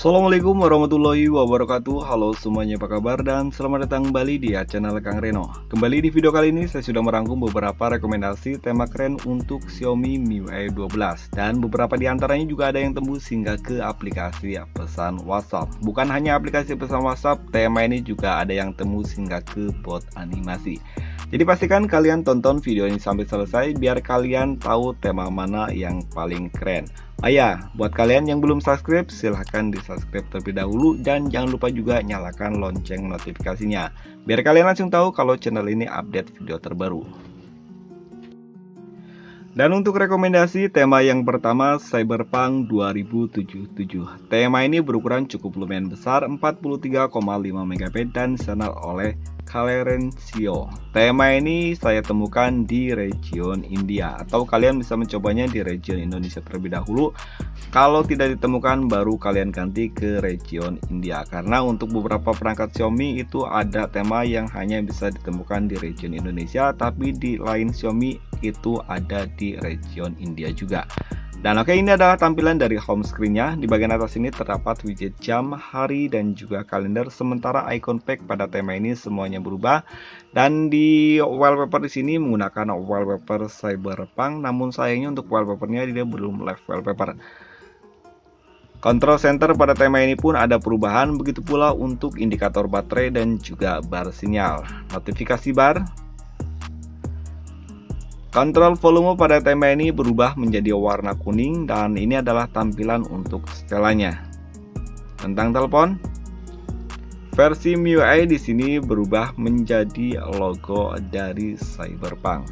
Assalamualaikum warahmatullahi wabarakatuh. Halo semuanya, apa kabar, dan selamat datang kembali di channel Kang Reno. Kembali di video kali ini saya sudah merangkum beberapa rekomendasi tema keren untuk Xiaomi MIUI 12, dan beberapa di antaranya juga ada yang tembus hingga ke aplikasi pesan WhatsApp. Bukan hanya aplikasi pesan WhatsApp, tema ini juga ada yang tembus hingga ke bot animasi. Jadi pastikan kalian tonton video ini sampai selesai biar kalian tahu tema mana yang paling keren. Buat kalian yang belum subscribe, silahkan di subscribe terlebih dahulu, dan jangan lupa juga nyalakan lonceng notifikasinya biar kalian langsung tahu kalau channel ini update video terbaru. Dan untuk rekomendasi tema yang pertama, Cyberpunk 2077. Tema ini berukuran cukup lumayan besar, 43,5 MB, dan disenal oleh Calerencio. Tema ini saya temukan di region India, atau kalian bisa mencobanya di region Indonesia terlebih dahulu. Kalau tidak ditemukan, baru kalian ganti ke region India, karena untuk beberapa perangkat Xiaomi itu ada tema yang hanya bisa ditemukan di region Indonesia, tapi di lain Xiaomi itu ada di region India juga. Dan oke, ini adalah tampilan dari home screen-nya. Di bagian atas ini terdapat widget jam, hari, dan juga kalender. Sementara icon pack pada tema ini semuanya berubah. Dan di wallpaper di sini menggunakan wallpaper Cyberpunk, namun sayangnya untuk wallpapernya dia belum live wallpaper. Control center pada tema ini pun ada perubahan, begitu pula untuk indikator baterai dan juga bar sinyal. Notifikasi bar. Kontrol volume pada tema ini berubah menjadi warna kuning, dan ini adalah tampilan untuk setelannya. Tentang telepon, versi MIUI di sini berubah menjadi logo dari Cyberpunk.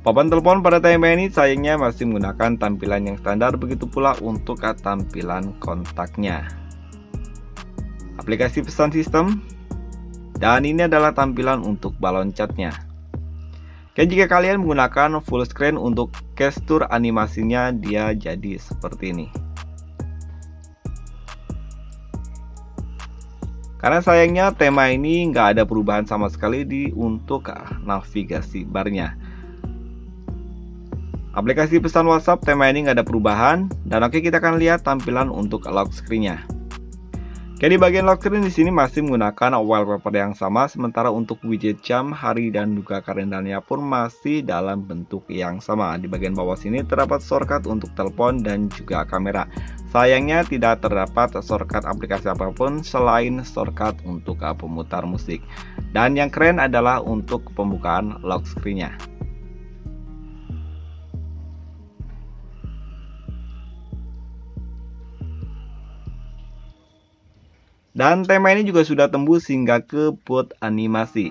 Papan telepon pada tema ini sayangnya masih menggunakan tampilan yang standar, begitu pula untuk tampilan kontaknya. Aplikasi pesan sistem. Dan ini adalah tampilan untuk balon catnya. Oke, jika kalian menggunakan full screen, untuk gestur animasinya dia jadi seperti ini. Karena sayangnya tema ini nggak ada perubahan sama sekali untuk navigasi barnya. Aplikasi pesan WhatsApp tema ini nggak ada perubahan. Dan oke, kita akan lihat tampilan untuk lock screen-nya. Oke, di bagian lock screen di sini masih menggunakan wallpaper yang sama, sementara untuk widget jam, hari, dan juga kalendernya pun masih dalam bentuk yang sama. Di bagian bawah sini terdapat shortcut untuk telepon dan juga kamera. Sayangnya tidak terdapat shortcut aplikasi apapun selain shortcut untuk pemutar musik. Dan yang keren adalah untuk pembukaan lock screen-nya. Dan tema ini juga sudah tembus hingga ke bot animasi.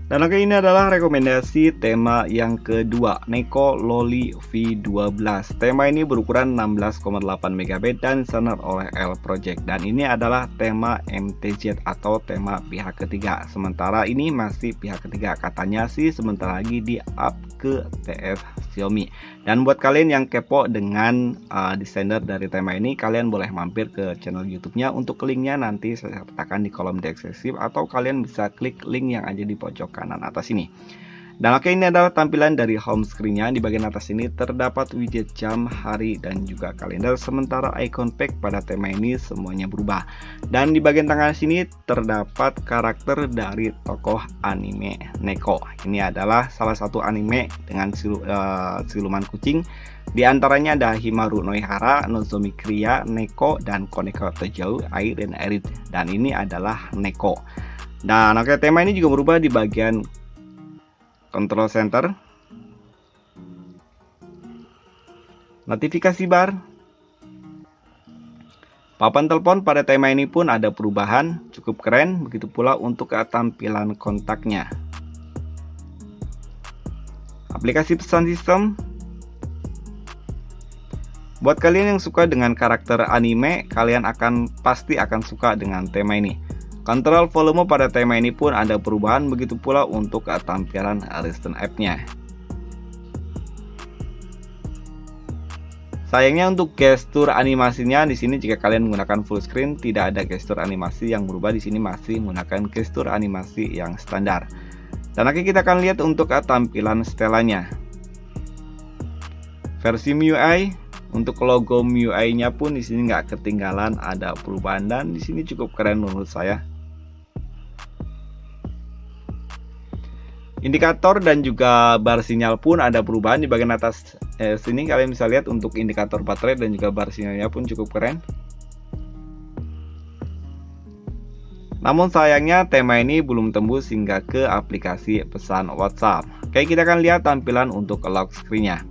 Dan oke, ini adalah rekomendasi tema yang kedua, Neko Loli V12. Tema ini berukuran 16,8 MB dan disenal oleh L Project. Dan ini adalah tema MTZ atau tema pihak ketiga. Sementara ini masih pihak ketiga, katanya sih sebentar lagi di up ke TF Xiaomi. Dan buat kalian yang kepo dengan desainer dari tema ini, kalian boleh mampir ke channel YouTube-nya. Untuk linknya nanti saya letakkan di kolom deskripsi, atau kalian bisa klik link yang ada di pojok kanan atas ini. Dan oke, ini adalah tampilan dari home screen-nya. Di bagian atas ini terdapat widget jam, hari, dan juga kalender. Sementara icon pack pada tema ini semuanya berubah. Dan di bagian tengah sini terdapat karakter dari tokoh anime Neko. Ini adalah salah satu anime dengan siluman kucing. Di antaranya ada Himaru Noihara, Nozomi Kriya, Neko, dan Koneko Tojou, Air, dan Erit. Dan ini adalah Neko. Dan oke, tema ini juga berubah di bagian control center, notifikasi bar, papan telepon pada tema ini pun ada perubahan, cukup keren. Begitu pula untuk tampilan kontaknya. Aplikasi pesan sistem. Buat kalian yang suka dengan karakter anime, kalian pasti akan suka dengan tema ini. Kontrol volume pada tema ini pun ada perubahan, begitu pula untuk tampilan Listen app-nya. Sayangnya untuk gestur animasinya di sini jika kalian menggunakan full screen tidak ada gestur animasi yang berubah. Di sini masih menggunakan gestur animasi yang standar. Dan oke, kita akan lihat untuk tampilan setelannya. Versi MIUI, untuk logo MIUI-nya pun di sini nggak ketinggalan, ada perubahan dan di sini cukup keren menurut saya. Indikator dan juga bar sinyal pun ada perubahan. Di bagian atas sini kalian bisa lihat untuk indikator baterai dan juga bar sinyalnya pun cukup keren. Namun sayangnya tema ini belum tembus hingga ke aplikasi pesan WhatsApp. Oke, kita akan lihat tampilan untuk lock screen-nya.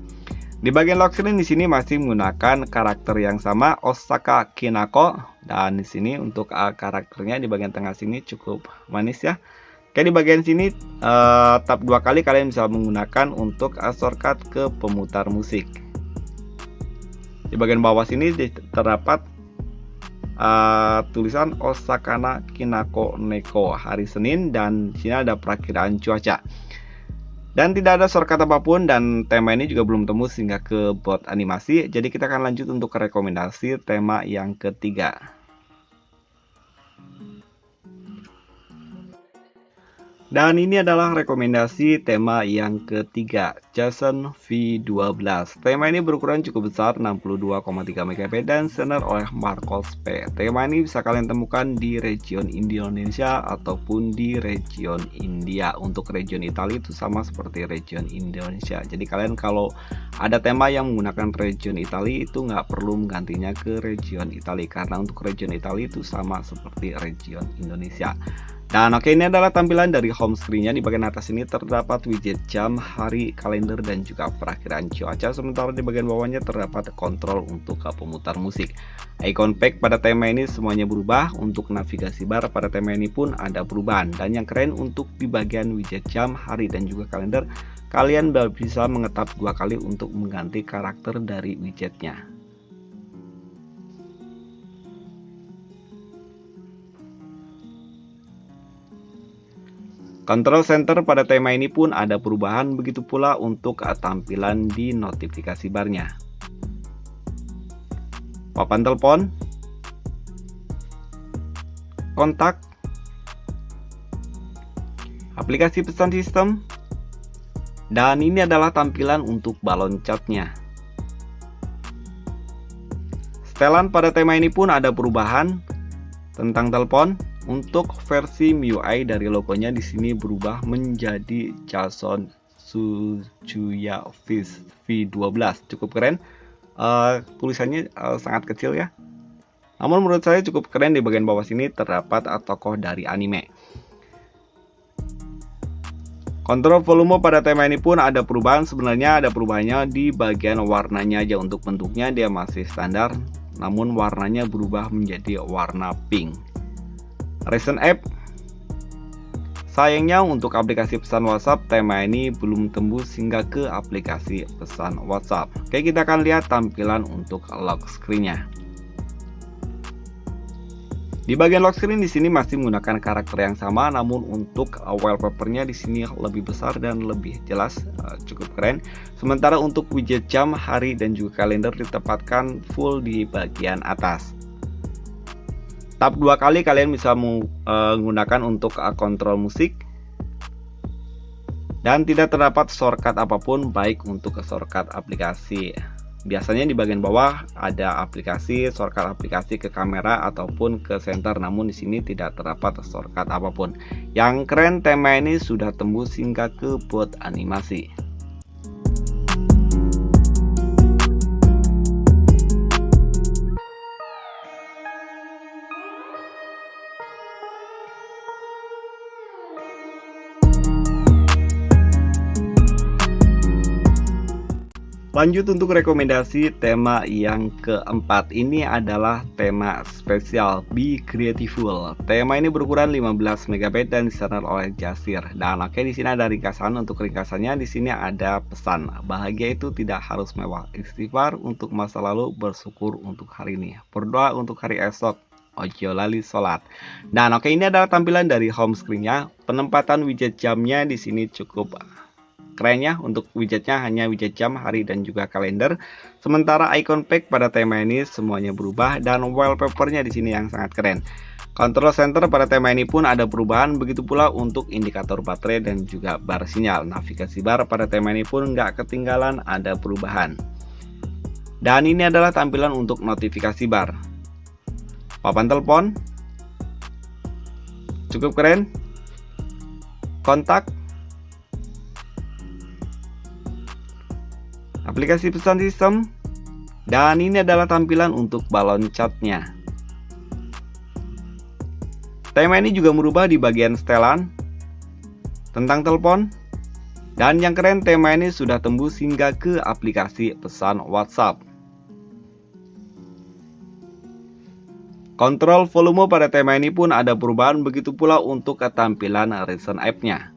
Di bagian lock screen di sini masih menggunakan karakter yang sama, Osaka Kinako, dan di sini untuk karakternya di bagian tengah sini cukup manis ya. Oke, di bagian sini tap 2 kali kalian bisa menggunakan untuk shortcut ke pemutar musik. Di bagian bawah sini terdapat tulisan Osaka Kinako Neko hari Senin, dan di sini ada perakiraan cuaca. Dan tidak ada shortcut apapun, dan tema ini juga belum tembus hingga ke bot animasi. Jadi kita akan lanjut untuk rekomendasi tema yang ketiga. Dan ini adalah rekomendasi tema yang ketiga, Jason V12. Tema ini berukuran cukup besar, 62,3 MB dan desainer oleh Marcos P. Tema ini bisa kalian temukan di region Indonesia ataupun di region India. Untuk region Italia itu sama seperti region Indonesia. Jadi kalian kalau ada tema yang menggunakan region Italia itu nggak perlu menggantinya ke region Italia, karena untuk region Italia itu sama seperti region Indonesia. Dan oke, ini adalah tampilan dari home screen-nya. Di bagian atas ini terdapat widget jam, hari, kalender, dan juga perakiraan cuaca. Sementara di bagian bawahnya terdapat kontrol untuk pemutar musik. Icon pack pada tema ini semuanya berubah. Untuk navigasi bar pada tema ini pun ada perubahan. Dan yang keren untuk di bagian widget jam, hari, dan juga kalender, kalian bisa mengetap 2 kali untuk mengganti karakter dari widgetnya. Control center pada tema ini pun ada perubahan, begitu pula untuk tampilan di notifikasi barnya. Papan telepon, kontak, aplikasi pesan sistem, dan ini adalah tampilan untuk balon catnya. Setelan pada tema ini pun ada perubahan tentang telepon. Untuk versi MIUI dari logonya di sini berubah menjadi Jason Tsuchiya V12. Cukup keren. Tulisannya sangat kecil ya. Namun menurut saya cukup keren. Di bagian bawah sini terdapat tokoh dari anime. Kontrol volume pada tema ini pun ada perubahan. Sebenarnya ada perubahannya di bagian warnanya aja. Untuk bentuknya dia masih standar, namun warnanya berubah menjadi warna pink. Listen app. Sayangnya untuk aplikasi pesan WhatsApp, tema ini belum tembus hingga ke aplikasi pesan WhatsApp. Oke, kita akan lihat tampilan untuk lock screen-nya. Di bagian lock screen di sini masih menggunakan karakter yang sama, namun untuk wallpaper-nya di sini lebih besar dan lebih jelas, cukup keren. Sementara untuk widget jam, hari, dan juga kalender ditempatkan full di bagian atas. Tap 2 kali kalian bisa menggunakan untuk kontrol musik. Dan tidak terdapat shortcut apapun baik untuk shortcut aplikasi. Biasanya di bagian bawah ada aplikasi, shortcut aplikasi ke kamera ataupun ke center, namun di sini tidak terdapat shortcut apapun. Yang keren, tema ini sudah tembus hingga ke bot animasi. Lanjut untuk rekomendasi tema yang keempat, ini adalah tema spesial Be Creativeful. Tema ini berukuran 15 MB dan disarankan oleh Jasir. Dan oke, di sini ada ringkasan. Untuk ringkasannya di sini ada pesan. Bahagia itu tidak harus mewah. Istighfar untuk masa lalu, bersyukur untuk hari ini. Berdoa untuk hari esok. Ojo lali sholat. Dan oke, ini adalah tampilan dari home screen-nya. Penempatan widget jamnya di sini cukup kerennya. Untuk widgetnya hanya widget jam, hari, dan juga kalender. Sementara icon pack pada tema ini semuanya berubah dan wallpapernya di sini yang sangat keren. Control center pada tema ini pun ada perubahan, begitu pula untuk indikator baterai dan juga bar sinyal. Navigasi bar pada tema ini pun nggak ketinggalan, ada perubahan. Dan ini adalah tampilan untuk notifikasi bar. Papan telepon cukup keren. Kontak, aplikasi pesan sistem, dan ini adalah tampilan untuk balon catnya. Tema ini juga merubah di bagian setelan, tentang telepon, dan yang keren, tema ini sudah tembus hingga ke aplikasi pesan WhatsApp. Kontrol volume pada tema ini pun ada perubahan, begitu pula untuk ketampilan recent app-nya.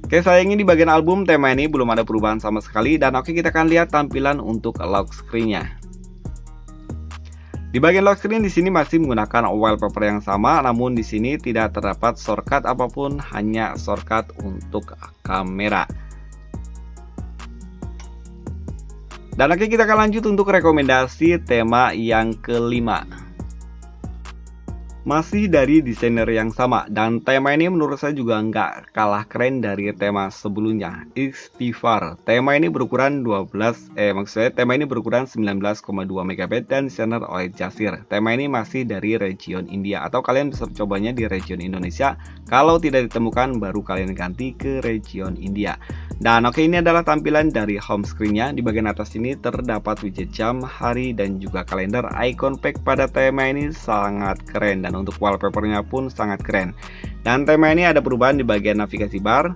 Oke, sayangnya di bagian album tema ini belum ada perubahan sama sekali. Dan oke, kita akan lihat tampilan untuk lock screen-nya. Di bagian lock screen di sini masih menggunakan wallpaper yang sama, namun di sini tidak terdapat shortcut apapun, hanya shortcut untuk kamera. Dan oke, kita akan lanjut untuk rekomendasi tema yang kelima. Masih dari desainer yang sama, dan tema ini menurut saya juga nggak kalah keren dari tema sebelumnya, Istighfar. Tema ini berukuran 19,2 MB dan desainer oleh Jasir. Tema ini masih dari region India, atau kalian bisa cobanya di region Indonesia. Kalau tidak ditemukan, baru kalian ganti ke region India. Dan oke, ini adalah tampilan dari home screen-nya. Di bagian atas ini terdapat widget jam, hari, dan juga kalender. Icon pack pada tema ini sangat keren, dan untuk wallpapernya pun sangat keren. Dan tema ini ada perubahan di bagian navigasi bar,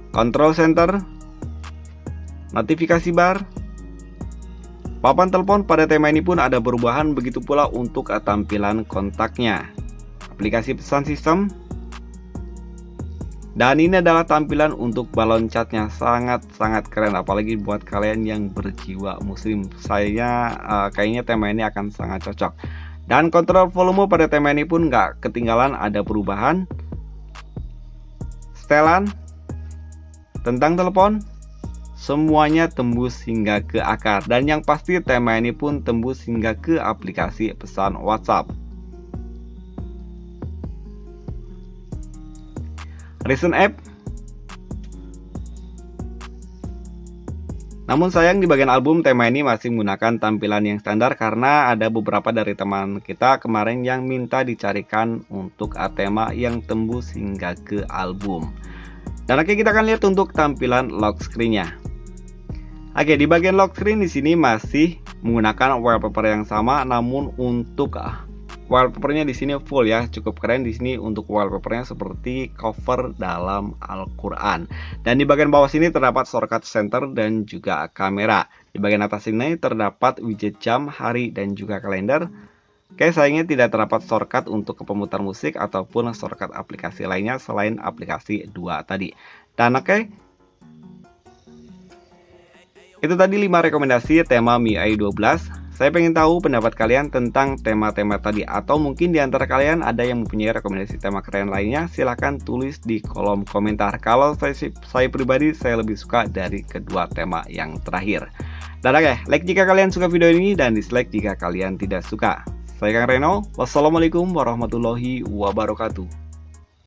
control center, notifikasi bar, papan telepon pada tema ini pun ada perubahan, begitu pula untuk tampilan kontaknya, aplikasi pesan sistem. Dan ini adalah tampilan untuk balon catnya, sangat keren, apalagi buat kalian yang berjiwa muslim. Saya kayaknya tema ini akan sangat cocok. Dan kontrol volume pada tema ini pun nggak ketinggalan, ada perubahan. Setelan, tentang telepon, semuanya tembus hingga ke akar. Dan yang pasti tema ini pun tembus hingga ke aplikasi pesan WhatsApp. Recent app. Namun sayang di bagian album tema ini masih menggunakan tampilan yang standar, karena ada beberapa dari teman kita kemarin yang minta dicarikan untuk tema yang tembus hingga ke album. Dan oke, kita akan lihat untuk tampilan lock screen-nya. Oke, di bagian lock screen di sini masih menggunakan wallpaper yang sama, namun untuk wallpapernya di sini full ya, cukup keren. Di sini untuk wallpapernya seperti cover dalam Al-Quran. Dan di bagian bawah sini terdapat shortcut center dan juga kamera. Di bagian atas ini terdapat widget jam, hari, dan juga kalender. Oke, sayangnya tidak terdapat shortcut untuk pemutar musik ataupun shortcut aplikasi lainnya selain aplikasi 2 tadi. Dan oke, itu tadi 5 rekomendasi tema MIUI 12. Saya pengen tahu pendapat kalian tentang tema-tema tadi, atau mungkin di antara kalian ada yang mempunyai rekomendasi tema keren lainnya. Silahkan tulis di kolom komentar. Kalau saya pribadi, saya lebih suka dari kedua tema yang terakhir. Dan oke, like jika kalian suka video ini dan dislike jika kalian tidak suka. Saya Kang Reno, wassalamualaikum warahmatullahi wabarakatuh.